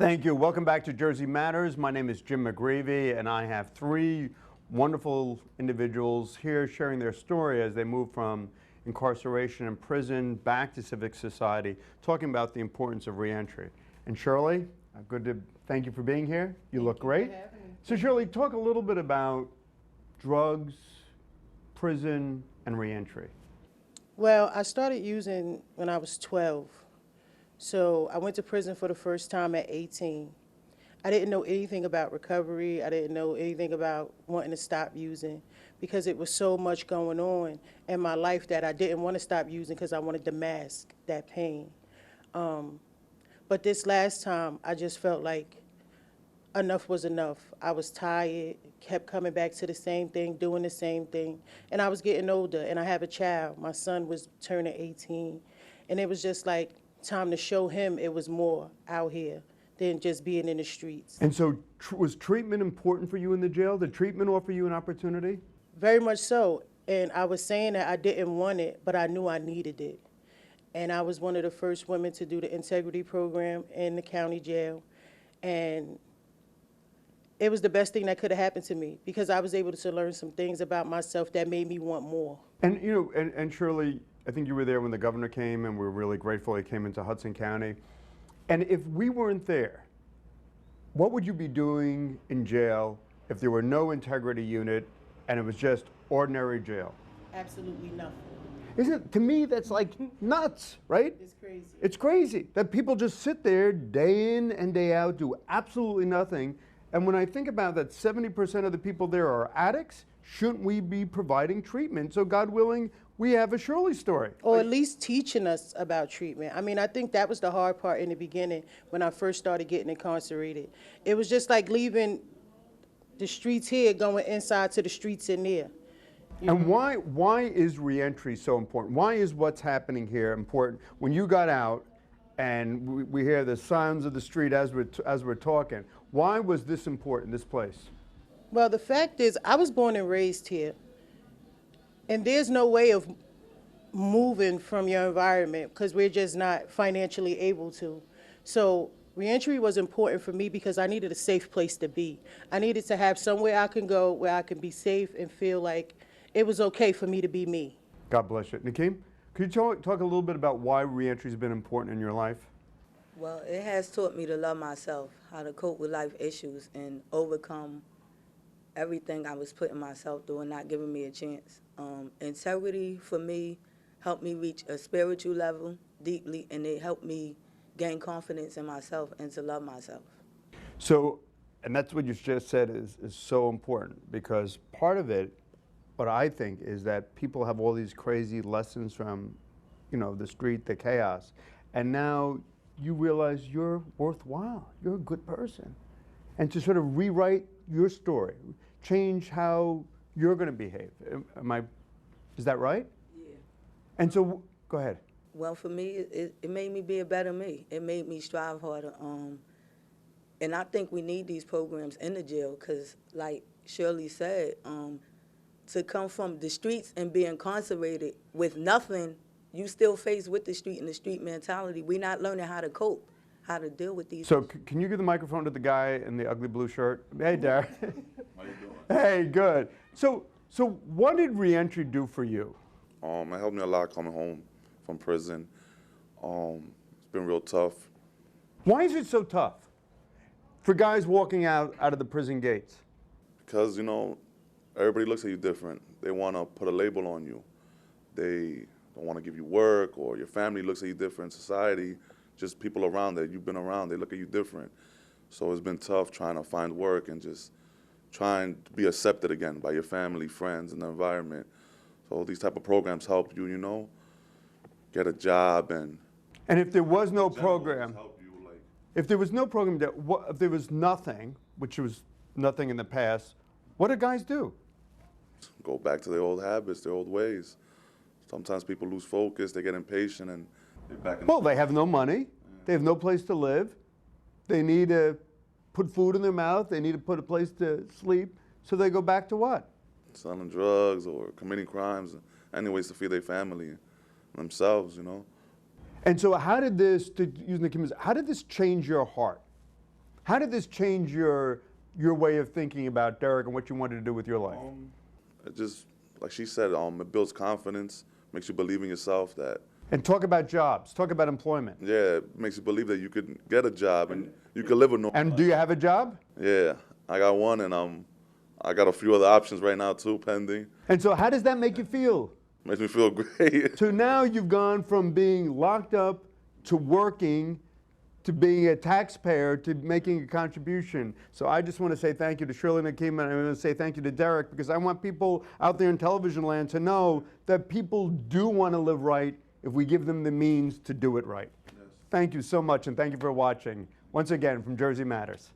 Thank you. Welcome back to Jersey Matters. My name is Jim McGreevey, and I have three wonderful individuals here sharing their story as they move from incarceration and prison back to civic society, talking about the importance of reentry. And Shirley, thank you for being here. You look great. Thank you for having me. So Shirley, talk a little bit about drugs, prison, and reentry. Well, I started using when I was 12. So I went to prison for the first time at 18. I didn't know anything about recovery. I didn't know anything about wanting to stop using because it was so much going on in my life that I didn't want to stop using because I wanted to mask that pain. But this last time, I just felt like enough was enough. I was tired, kept coming back to the same thing, doing the same thing. And I was getting older, and I have a child. My son was turning 18. And it was just like time to show him it was more out here than just being in the streets. And so was treatment important for you in the jail? Did treatment offer you an opportunity? Very much so. And I was saying that I didn't want it, but I knew I needed it. And I was one of the first women to do the integrity program in the county jail. And it was the best thing that could have happened to me because I was able to learn some things about myself that made me want more. And you know, and Shirley, I think you were there when the governor came, and we're really grateful he came into Hudson County. And if we weren't there, what would you be doing in jail if there were no integrity unit and it was just ordinary jail? Absolutely nothing. Isn't it, to me, that's like nuts, right? It's crazy. It's crazy that people just sit there day in and day out, do absolutely nothing. And when I think about that, 70% of the people there are addicts. Shouldn't we be providing treatment? So God willing, we have a Shirley story. Or at least teaching us about treatment. I mean, I think that was the hard part in the beginning when I first started getting incarcerated. It was just like leaving the streets here, going inside to the streets in there. And why is reentry so important? Why is what's happening here important? When you got out, and we hear the sounds of the street as we're talking, why was this important, this place? Well, the fact is, I was born and raised here. And there's no way of moving from your environment because we're just not financially able to. So reentry was important for me because I needed a safe place to be. I needed to have somewhere I can go where I can be safe and feel like it was okay for me to be me. God bless you. Nakeem, could you talk a little bit about why reentry has been important in your life? Well, it has taught me to love myself, how to cope with life issues and overcome everything I was putting myself through and not giving me a chance. Integrity, for me, helped me reach a spiritual level deeply, and it helped me gain confidence in myself and to love myself. So, and that's what you just said is so important, because part of it, what I think, is that people have all these crazy lessons from, you know, the street, the chaos, and now you realize you're worthwhile, you're a good person. And to sort of rewrite your story, change how you're going to behave. Is that right? Yeah. And so, go ahead. Well, for me, it made me be a better me. It made me strive harder. And I think we need these programs in the jail because, like Shirley said, to come from the streets and be incarcerated with nothing, you still faced with the street and the street mentality. We're not learning how to cope, how to deal with these. So can you give the microphone to the guy in the ugly blue shirt? Hey, Derek. How you doing? Hey, good. So what did reentry do for you? It helped me a lot coming home from prison. It's been real tough. Why is it so tough for guys walking out of the prison gates? Because, you know, everybody looks at you different. They want to put a label on you. They don't want to give you work, or your family looks at you different. Society, just people around that you've been around, they look at you different. So it's been tough trying to find work and just trying to be accepted again by your family, friends, and the environment. So these type of programs help you, you know, get a job and if there was no program, help you, like, if there was no program, if there was nothing, which was nothing in the past, what do guys do? go back to their old habits, their old ways. Sometimes people lose focus, they get impatient, and they're back in. Well, they have no money. They have no place to live. They need to put food in their mouth. They need to put a place to sleep. So they go back to what? Selling drugs or committing crimes, any ways to feed their family and themselves, you know. And so how did this, to use Nakeem's, how did this change your heart? How did this change your way of thinking about Derek and what you wanted to do with your life? It just, like she said, it builds confidence, makes you believe in yourself that, And talk about jobs, talk about employment. yeah, it makes you believe that you could get a job and you could live a normal And life. do you have a job? Yeah, I got one, and I got a few other options right now too, pending. And so how does that make you feel? Makes me feel great. So now you've gone from being locked up to working to being a taxpayer to making a contribution. So I just want to say thank you to Shirley Nakim, and I want to say thank you to Derek, because I want people out there in television land to know that people do want to live right if we give them the means to do it right. Yes. Thank you so much, and thank you for watching. Once again, from Jersey Matters.